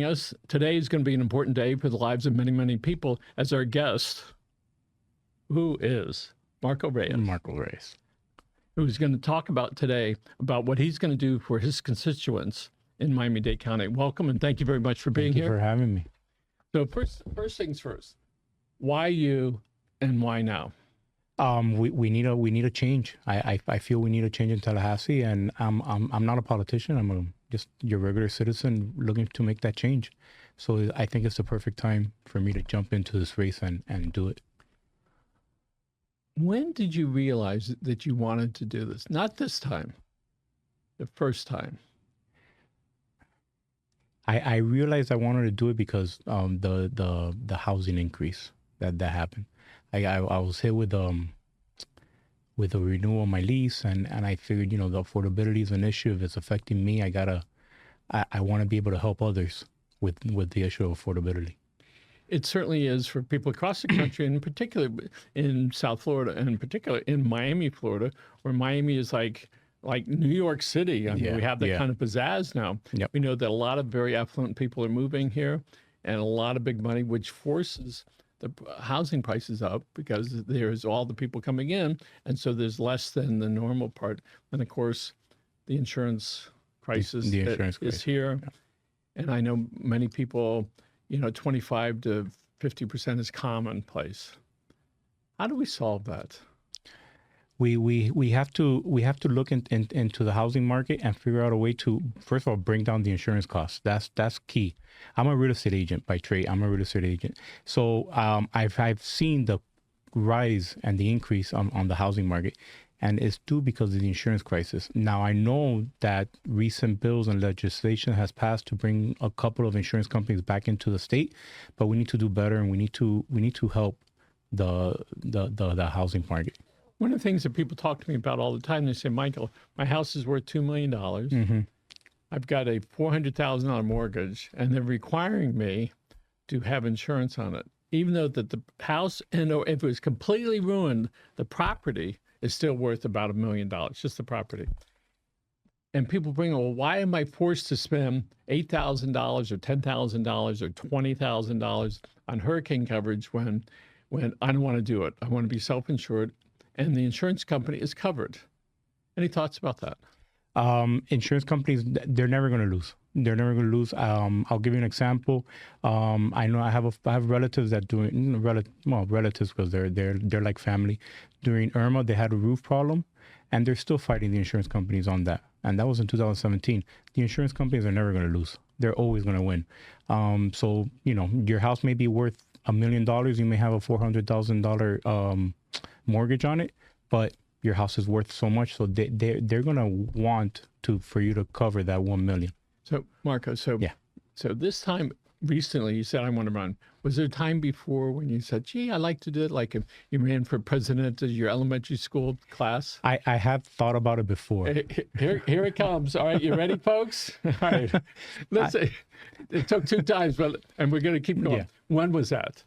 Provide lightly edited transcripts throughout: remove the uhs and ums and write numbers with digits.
joining us. Today is going to be an important day for the lives of many, many people. As our guest, who is Marco Reyes, who's going to talk about today about what he's going to do for his constituents in Miami-Dade County. Welcome, and thank you very much for being here. Thank you for having me. So first things first, why you and why now? We need a change. I feel we need a change in Tallahassee, and I'm not a politician. I'm just your regular citizen looking to make that change. So I think it's the perfect time for me to jump into this race and do it. When did you realize that you wanted to do this? Not this time, the first time. I realized I wanted to do it because the housing increase that happened. I was hit with a renewal of my lease, and I figured, the affordability is an issue. If it's affecting me, I want to be able to help others with the issue of affordability. It certainly is for people across the country, and in particular in South Florida, and in particular in Miami, Florida, where Miami is like New York City. I mean, we have that kind of pizzazz now. Yep. We know that a lot of very affluent people are moving here, and a lot of big money, which forces the housing prices up because there's all the people coming in, and so there's less than the normal part. And of course, the insurance crisis is here. Yeah. And I know many people, 25 to 50% is commonplace. How do we solve that? We have to look into the housing market and figure out a way to, first of all, bring down the insurance costs. That's key. I'm a real estate agent by trade. So I've seen the rise and the increase on the housing market, and it's due because of the insurance crisis. Now I know that recent bills and legislation has passed to bring a couple of insurance companies back into the state, but we need to do better, and we need to help the housing market. One of the things that people talk to me about all the time, they say, Michael, my house is worth $2 million. Mm-hmm. I've got a $400,000 mortgage, and they're requiring me to have insurance on it. Even though that the house, and if it was completely ruined, the property is still worth about $1 million, just the property. And people bring, well, why am I forced to spend $8,000 or $10,000 or $20,000 on hurricane coverage when I don't want to do it? I want to be self-insured. And the insurance company is covered. Any thoughts about that? Insurance companies, they're never going to lose. They're never going to lose. I'll give you an example. I know I have relatives that relatives because they're like family. During Irma, they had a roof problem, and they're still fighting the insurance companies on that. And that was in 2017. The insurance companies are never going to lose. They're always going to win. So your house may be worth $1 million. You may have a $400,000 mortgage on it, but your house is worth so much, so they're gonna want for you to cover that $1 million. So Marco, so this time recently you said I want to run. Was there a time before when you said, gee, I like to do it, like if you ran for president of your elementary school class? I have thought about it before. Here it comes. All right, you ready, folks? All right. Let's see. It took 2 times, and we're gonna keep going. Yeah. When was that?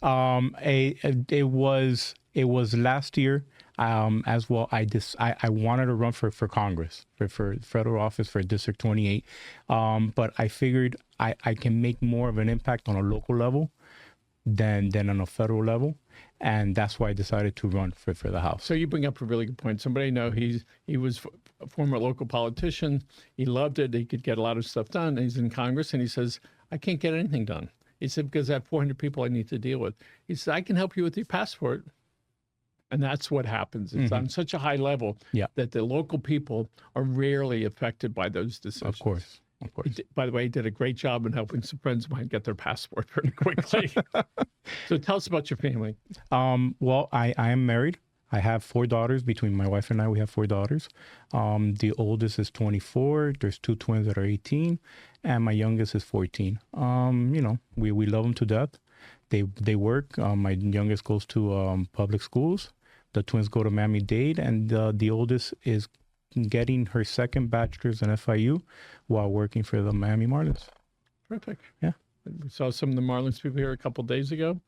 It was last year as well. I wanted to run for Congress, for federal office for District 28. But I figured I can make more of an impact on a local level than on a federal level. And that's why I decided to run for the House. So you bring up a really good point. Somebody I know, he was a former local politician. He loved it. He could get a lot of stuff done. He's in Congress, and he says, I can't get anything done. He said, because I have 400 people I need to deal with. He said, I can help you with your passport. And that's what happens. It's on such a high level that the local people are rarely affected by those decisions. Of course. By the way, he did a great job in helping some friends of mine get their passport very quickly. So tell us about your family. Well, I am married. I have 4 daughters. Between my wife and I, we have 4 daughters. The oldest is 24. There's 2 twins that are 18. And my youngest is 14. We love them to death. They work. My youngest goes to public schools. The twins go to Miami-Dade, and the oldest is getting her second bachelor's in FIU while working for the Miami Marlins. Terrific. Yeah. We saw some of the Marlins people here a couple of days ago.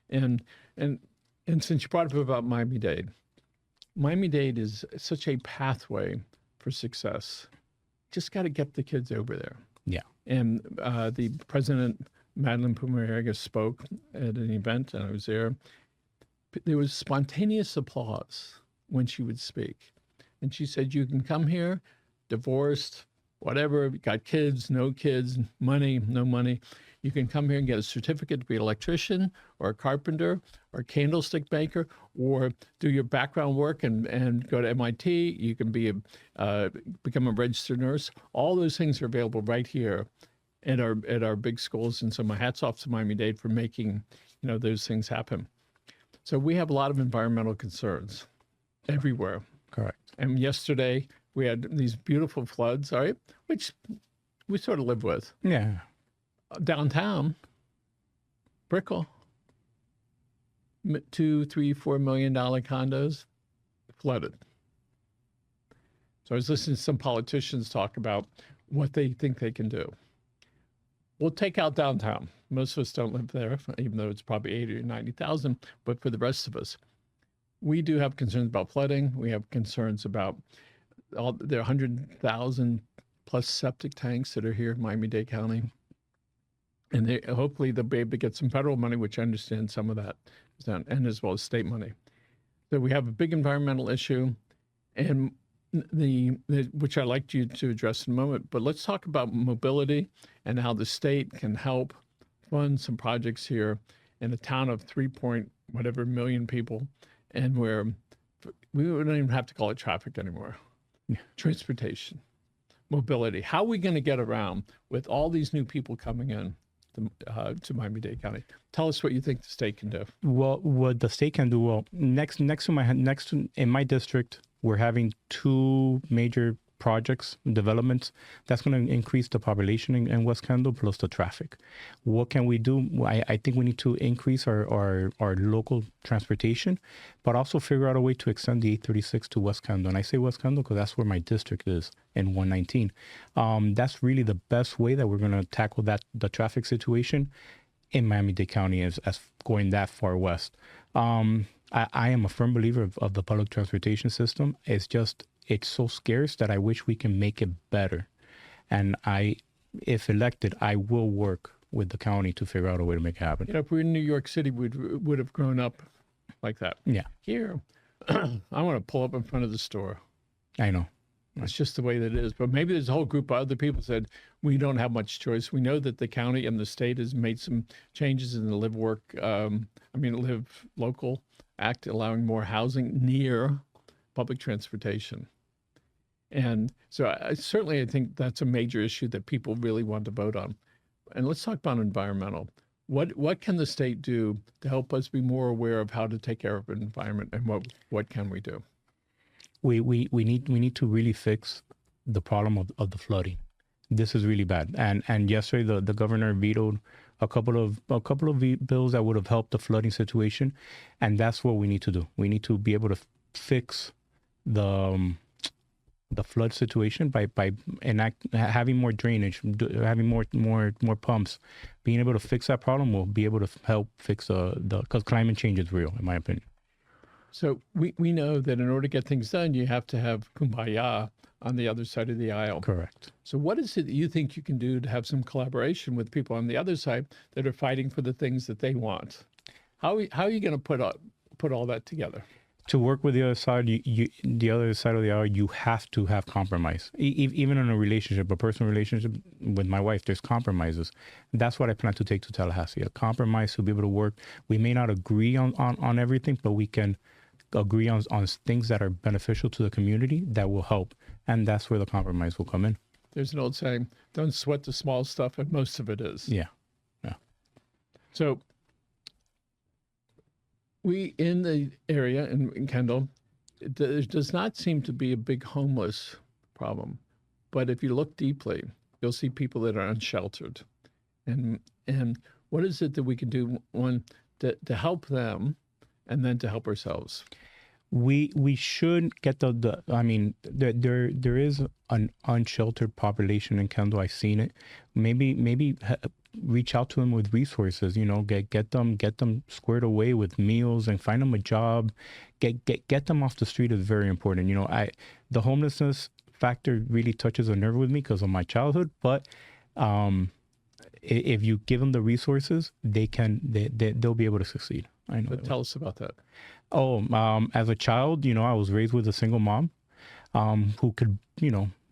And since you brought up about Miami-Dade is such a pathway for success. Just got to get the kids over there. Yeah. And the president, Madeline Pumariega, spoke at an event, and I was there. There was spontaneous applause when she would speak. And she said, you can come here, divorced, whatever, got kids, no kids, money, no money. You can come here and get a certificate to be an electrician or a carpenter or a candlestick maker, or do your background work and go to MIT. You can become a registered nurse. All those things are available right here at our big schools. And so my hat's off to Miami-Dade for making those things happen. So we have a lot of environmental concerns everywhere. Correct. And yesterday we had these beautiful floods, all right, which we sort of live with. Yeah. Downtown, Brickell, $2, $3, $4 million condos flooded. So I was listening to some politicians talk about what they think they can do. We'll take out downtown. Most of us don't live there, even though it's probably 80 or 90,000. But for the rest of us, we do have concerns about flooding. We have concerns about there are 100,000 plus septic tanks that are here in Miami-Dade County. And hopefully they'll be able to get some federal money, which I understand some of that is done, and as well as state money. So we have a big environmental issue, and which I'd like you to address in a moment. But let's talk about mobility and how the state can help fund some projects here in a town of 3 million people, and where we don't even have to call it traffic anymore. Yeah. Transportation, mobility. How are we going to get around with all these new people coming in to Miami-Dade County? Tell us what you think the state can do. Well, what the state can do, well, in my district, we're having 2 major projects, developments, that's going to increase the population in West Kendall plus the traffic. What can we do? I think we need to increase our local transportation, but also figure out a way to extend the 836 to West Kendall. And I say West Kendall because that's where my district is in 119. That's really the best way that we're going to tackle the traffic situation in Miami-Dade County as going that far west. I am a firm believer of the public transportation system. It's so scarce that I wish we can make it better. And if elected, I will work with the county to figure out a way to make it happen. If we're in New York City, we would have grown up like that. Yeah. Here, I want to pull up in front of the store. I know. It's just the way that it is. But maybe there's a whole group of other people said, we don't have much choice. We know that the county and the state has made some changes in the Live Local Act, allowing more housing near public transportation. And so I think that's a major issue that people really want to vote on. And let's talk about environmental. What can the state do to help us be more aware of how to take care of the environment, and what can we do? We need to really fix the problem of the flooding. This is really bad. And yesterday the governor vetoed a couple of bills that would have helped the flooding situation, and that's what we need to do. We need to be able to fix the flood situation by having more drainage, having more pumps. Being able to fix that problem will be able to help fix because climate change is real, in my opinion. So we know that in order to get things done, you have to have kumbaya on the other side of the aisle. Correct. So what is it that you think you can do to have some collaboration with people on the other side that are fighting for the things that they want? How are you going to put all that together? To work with the other side, the other side of the aisle, you have to have compromise. Even in a personal relationship with my wife, there's compromises. That's what I plan to take to Tallahassee, a compromise to be able to work. We may not agree on everything, but we can agree on things that are beneficial to the community that will help. And that's where the compromise will come in. There's an old saying, don't sweat the small stuff, and most of it is. Yeah. So we, in the area in Kendall, there does not seem to be a big homeless problem. But if you look deeply, you'll see people that are unsheltered. And what is it that we can do, one, to help them, and then to help ourselves? We should get there is an unsheltered population in Kendall. I've seen it. Maybe reach out to them with resources. Get them squared away with meals and find them a job. Get them off the street is very important. The homelessness factor really touches a nerve with me because of my childhood. But If you give them the resources, they'll be able to succeed. I know. But tell us about that. As a child, I was raised with a single mom, who could,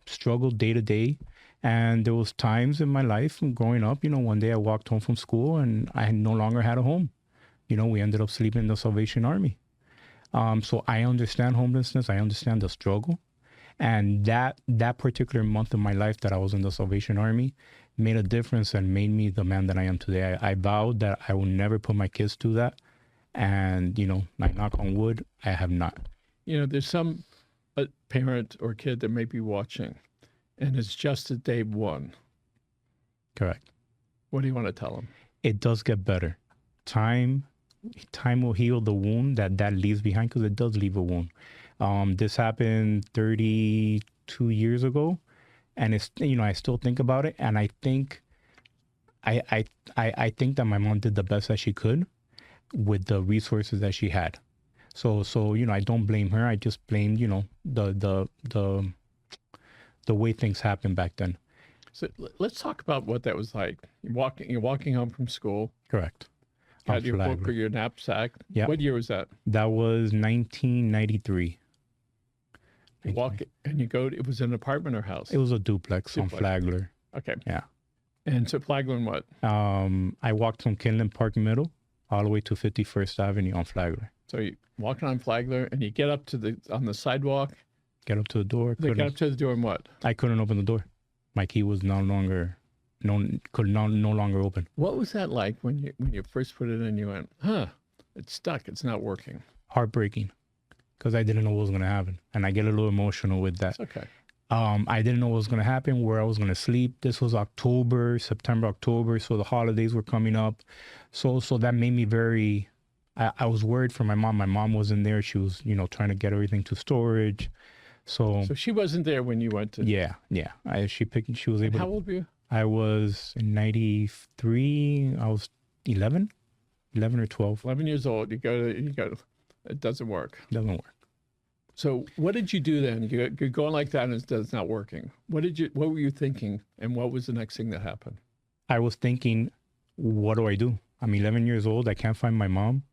struggle day to day. And there was times in my life growing up, one day I walked home from school and I no longer had a home. We ended up sleeping in the Salvation Army. So I understand homelessness. I understand the struggle. And that particular month of my life that I was in the Salvation Army made a difference and made me the man that I am today. I vowed that I will never put my kids through that. And, I knock on wood, I have not. There's some parent or kid that may be watching, and it's just at day one. Correct. What do you want to tell them? It does get better. Time will heal the wound that leaves behind, because it does leave a wound. This happened 32 years ago, and it's, I still think about it, and I think I think that my mom did the best that she could with the resources that she had. So I don't blame her. I just blame, the way things happened back then. So let's talk about what that was like. You're walking home from school. Correct. Had your book or your knapsack. Yeah. What year was that? That was 1993. You walk and you go. It was an apartment or house. It was a duplex on Flagler. Okay. Yeah. And so Flagler and what? I walked from Kinlan Park Middle all the way to 51st Avenue on Flagler. So you walking on Flagler and you get up to on the sidewalk. Get up to the door. They got up to the door and what? I couldn't open the door. My key was no longer open. What was that like when you first put it in? You went, it's stuck. It's not working. Heartbreaking, because I didn't know what was going to happen, and I get a little emotional with that. It's okay. I didn't know what was going to happen, where I was going to sleep. This was September, October, so the holidays were coming up. So that made me very. I was worried for my mom. My mom wasn't there. She was, trying to get everything to storage. So she wasn't there when you went to. Yeah. She was able. How old were you? I was in 93. I was 11 or 12. 11 years old. You go. It doesn't work. Doesn't work. So what did you do then? You're going like that and it's not working. What were you thinking? And what was the next thing that happened? I was thinking, what do I do? I'm 11 years old. I can't find my mom.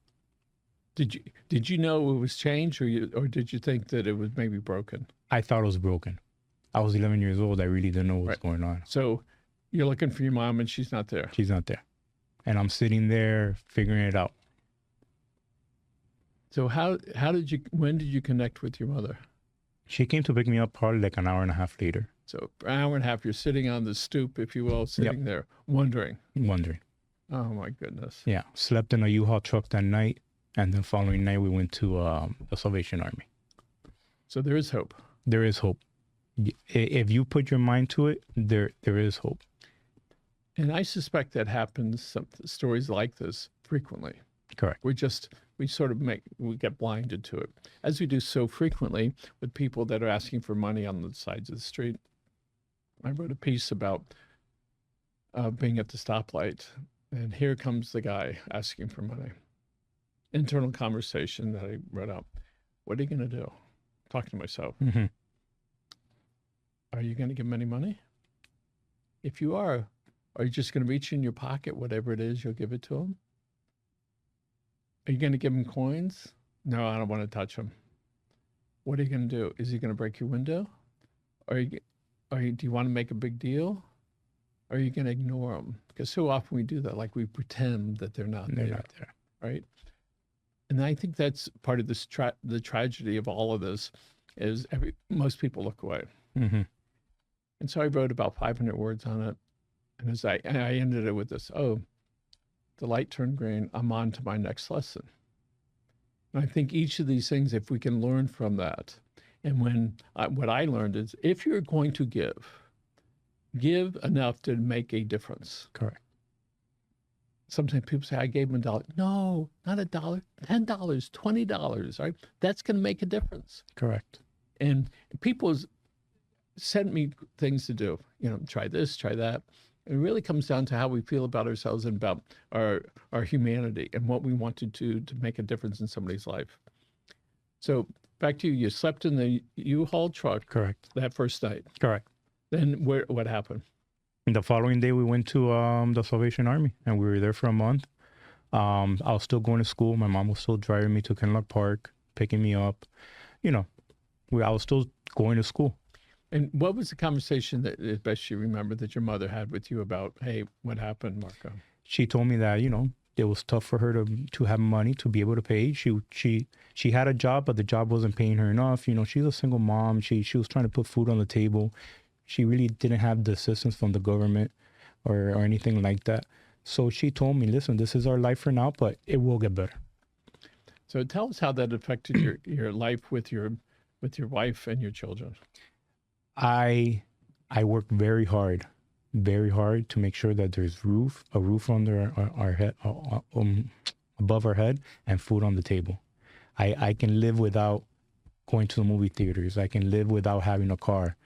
Did you know it was changed, or did you think that it was maybe broken? I thought it was broken. I was 11 years old. I really didn't know what was going on. So you're looking for your mom and she's not there. She's not there. And I'm sitting there figuring it out. So when did you connect with your mother? She came to pick me up probably like an hour and a half later. So an hour and a half, you're sitting on the stoop, if you will, sitting there, wondering. Oh my goodness. Yeah. Slept in a U-Haul truck that night. And the following night we went to the Salvation Army. So there is hope. There is hope. If you put your mind to it, there is hope. And I suspect that happens, some stories like this, frequently. Correct. We get blinded to it, as we do so frequently with people that are asking for money on the sides of the street. I wrote a piece about being at the stoplight, and here comes the guy asking for money. Internal conversation that I wrote out. What are you going to do? Talking to myself. Mm-hmm. Are you going to give him any money? If you are you just going to reach in your pocket, whatever it is, you'll give it to him? Are you going to give him coins? No, I don't want to touch him. What are you going to do? Is he going to break your window? Do you want to make a big deal? Or are you going to ignore them? Because so often we do that, like we pretend that they're not there, right? And I think that's part of this the tragedy of all of this is most people look away. Mm-hmm. And so I wrote about 500 words on it. And as I ended it with this, the light turned green, I'm on to my next lesson. And I think each of these things, if we can learn from that, and what I learned is if you're going to give enough to make a difference. Correct. Sometimes people say, I gave him $1. No, not $1, $10, $20, right? That's going to make a difference. Correct. And people sent me things to do, try this, try that. It really comes down to how we feel about ourselves and about our humanity and what we want to do to make a difference in somebody's life. So back to you slept in the U-Haul truck. Correct. That first night. Correct. Then what happened? The following day, we went to the Salvation Army, and we were there for a month. I was still going to school. My mom was still driving me to Kenlock Park, picking me up. You know, I was still going to school. And what was the conversation that, as best you remember, that your mother had with you about, hey, what happened, Marco? She told me that, it was tough for her to have money to be able to pay. She had a job, but the job wasn't paying her enough. She's a single mom. She was trying to put food on the table. She really didn't have the assistance from the government or anything like that. So she told me, listen, this is our life for now, but it will get better. So tell us how that affected your life with your wife and your children. I worked very hard to make sure that there's a roof under our head, above our head, and food on the table. I can live without going to the movie theaters. I can live without having a car,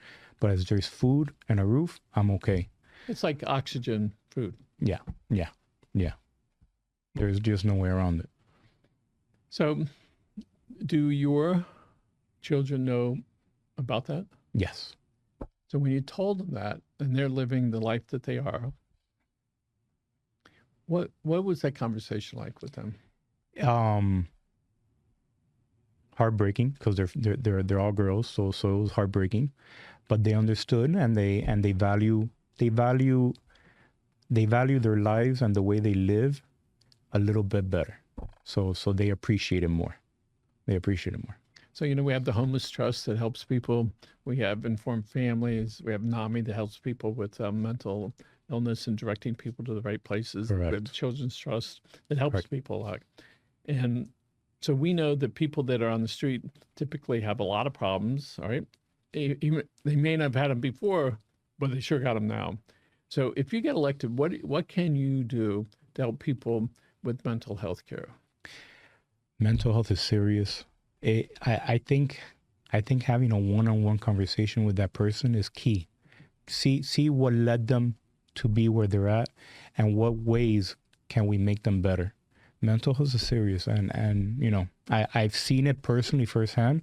but as there's food and a roof, I'm okay. It's like oxygen food. Yeah. There's just no way around it. So, do your children know about that? Yes. So when you told them that, and they're living the life that they are, what was that conversation like with them? Heartbreaking, because they're all girls, so it was heartbreaking, but they understood, and they value their lives and the way they live a little bit better. So they appreciate it more. So, we have the Homeless Trust that helps people. We have Informed Families. We have NAMI that helps people with mental illness and directing people to the right places. Correct. We have the Children's Trust that helps Correct. people a lot. And so we know that people that are on the street typically have a lot of problems, all right? Even, they may not have had them before, but they sure got them now. So if you get elected, what can you do to help people with mental health care? Mental health is serious. I think having a one-on-one conversation with that person is key. See what led them to be where they're at, and what ways can we make them better. Mental health is serious, and I've seen it personally firsthand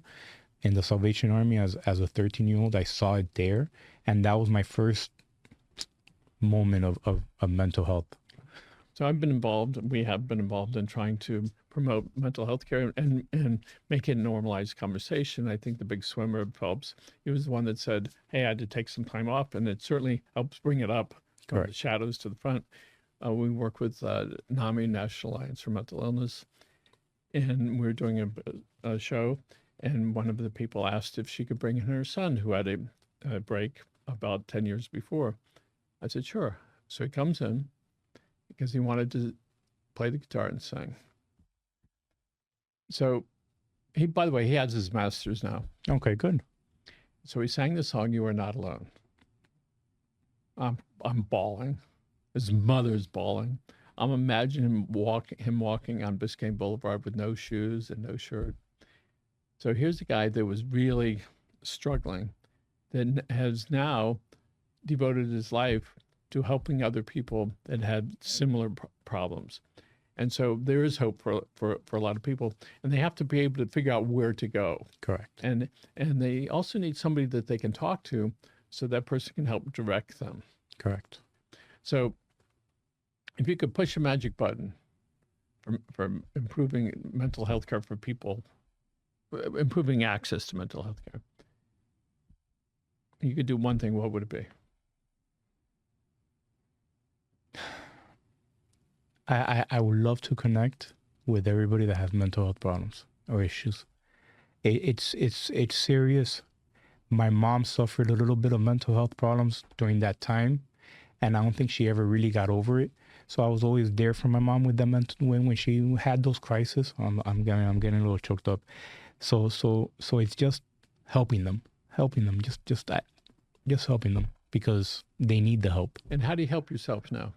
in the Salvation Army as a 13-year-old. I saw it there, and that was my first moment of mental health. So I've been involved. We have been involved in trying to promote mental health care and make it a normalized conversation. I think the big swimmer helps. He was the one that said, hey, I had to take some time off, and it certainly helps bring it up from the shadows to the front. We work with NAMI, National Alliance for Mental Illness, and we were doing a show, and one of the people asked if she could bring in her son who had a break about 10 years before. I said, sure. So he comes in because he wanted to play the guitar and sing. So by the way, he has his master's now. Okay, good. So he sang the song, You Are Not Alone. I'm bawling. His mother's bawling. I'm imagining him walking on Biscayne Boulevard with no shoes and no shirt. So here's a guy that was really struggling, that has now devoted his life to helping other people that had similar problems. And so there is hope for a lot of people, and they have to be able to figure out where to go. Correct. And they also need somebody that they can talk to, so that person can help direct them. Correct. So if you could push a magic button for improving mental health care for people, improving access to mental health care, you could do one thing, what would it be? I would love to connect with everybody that has mental health problems or issues. It's serious. My mom suffered a little bit of mental health problems during that time, and I don't think she ever really got over it. So I was always there for my mom with that when she had those crises. I'm getting a little choked up. So it's just helping them, just helping them, because they need the help. And how do you help yourself now?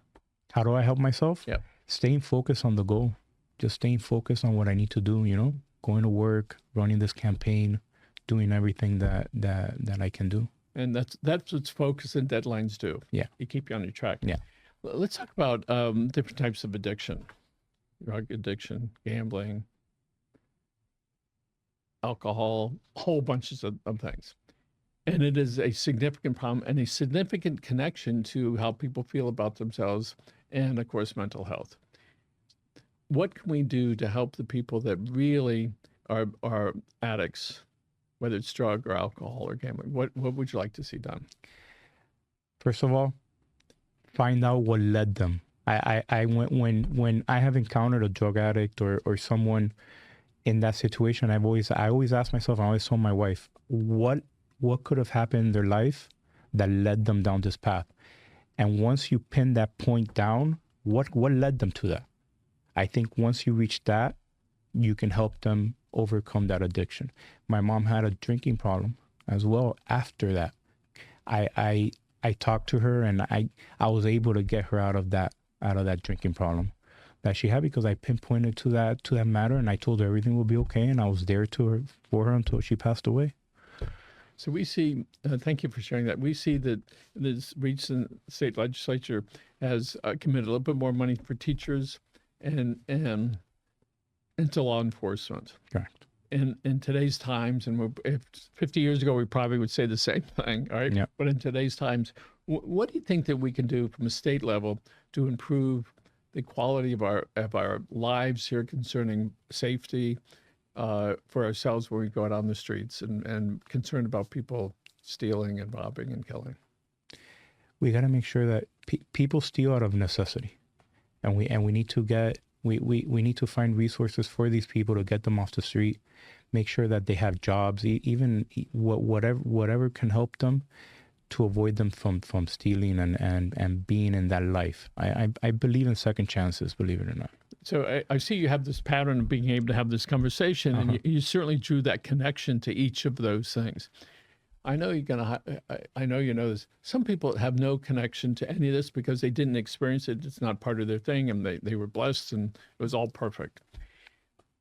How do I help myself? Yeah. Staying focused on the goal. Just staying focused on what I need to do, going to work, running this campaign, doing everything that I can do. And that's what focus and deadlines do. Yeah. You keep you on your track. Yeah. Let's talk about different types of addiction. Drug addiction, gambling, alcohol, whole bunches of things. And it is a significant problem and a significant connection to how people feel about themselves and, of course, mental health. What can we do to help the people that really are addicts, whether it's drug or alcohol or gambling? What would you like to see done? First of all, find out what led them. When I have encountered a drug addict or someone in that situation, I always ask myself, I always told my wife, what could have happened in their life that led them down this path? And once you pin that point down, what led them to that? I think once you reach that, you can help them overcome that addiction. My mom had a drinking problem as well after that. I talked to her and I was able to get her out of that drinking problem that she had, because I pinpointed to that matter, and I told her everything will be okay, and I was there for her until she passed away. So we see, thank you for sharing that. We see that this recent state legislature has committed a little bit more money for teachers and into law enforcement. Correct. In today's times, and if 50 years ago, we probably would say the same thing, all right? Yep. But in today's times, what do you think that we can do from a state level to improve the quality of our lives here concerning safety for ourselves when we go out on the streets and concerned about people stealing and robbing and killing? We got to make sure that people steal out of necessity, and we need to get we need to find resources for these people to get them off the street. Make sure that they have jobs, even whatever can help them to avoid them from stealing and being in that life. I believe in second chances, believe it or not. So I see you have this pattern of being able to have this conversation, and you certainly drew that connection to each of those things. I know I know you know this. Some people have no connection to any of this because they didn't experience it. It's not part of their thing, and they were blessed, and it was all perfect.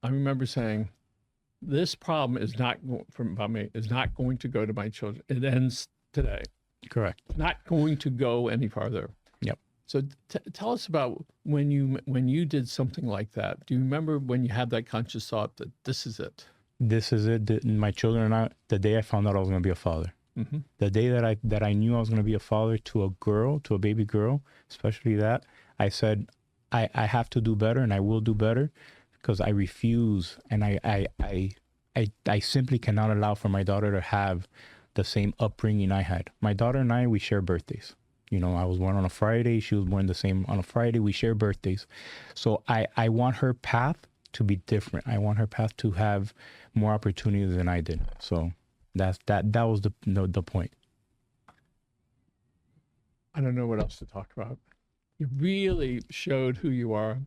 I remember saying, this problem is not going to go to my children. It ends today. Correct. Not going to go any farther. Yep. So tell us about when you did something like that. Do you remember when you had that conscious thought that this is it? This is it. My children and I, the day I found out I was going to be a father, the day that I knew I was going to be a father to a baby girl, especially that, I said, I have to do better, and I will do better, because I refuse, and I simply cannot allow for my daughter to have the same upbringing I had. My daughter and I, we share birthdays. You know, I was born on a Friday. She was born the same on a Friday. We share birthdays. So I want her path to be different. I want her path to have more opportunities than I did. So that was the point. I don't know what else to talk about. You really showed who you are.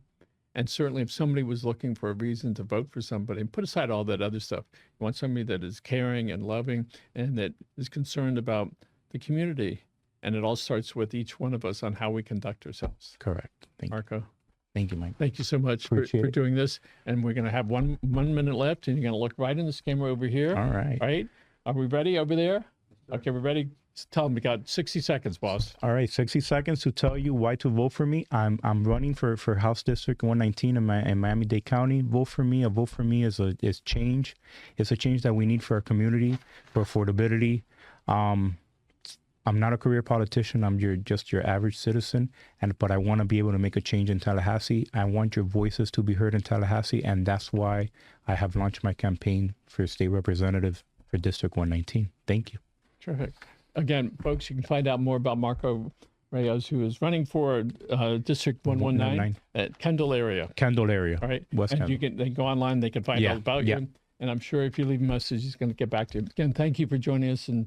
And certainly if somebody was looking for a reason to vote for somebody, and put aside all that other stuff, you want somebody that is caring and loving and that is concerned about the community. And it all starts with each one of us on how we conduct ourselves. Correct. Thank you. Marco. Thank you, Mike. Thank you so much for doing this. And we're going to have one minute left, and you're going to look right in this camera over here. All right. All right. Are we ready over there? Okay, we're ready. Tell them we got 60 seconds, boss. All right, 60 seconds to tell you why to vote for me. I'm running for House District 119 in Miami-Dade County. Vote for me. A vote for me is change. It's a change that we need for our community, for affordability. I'm not a career politician. I'm just your average citizen, but I want to be able to make a change in Tallahassee. I want your voices to be heard in Tallahassee, and that's why I have launched my campaign for state representative for District 119. Thank you. Terrific. Again, folks, you can find out more about Marco Reyes, who is running for District 119 at Kendall area. Kendall area. All right. West and Kendall. They can go online. They can find out about you. And I'm sure if you leave a message, he's going to get back to you. Again, thank you for joining us. And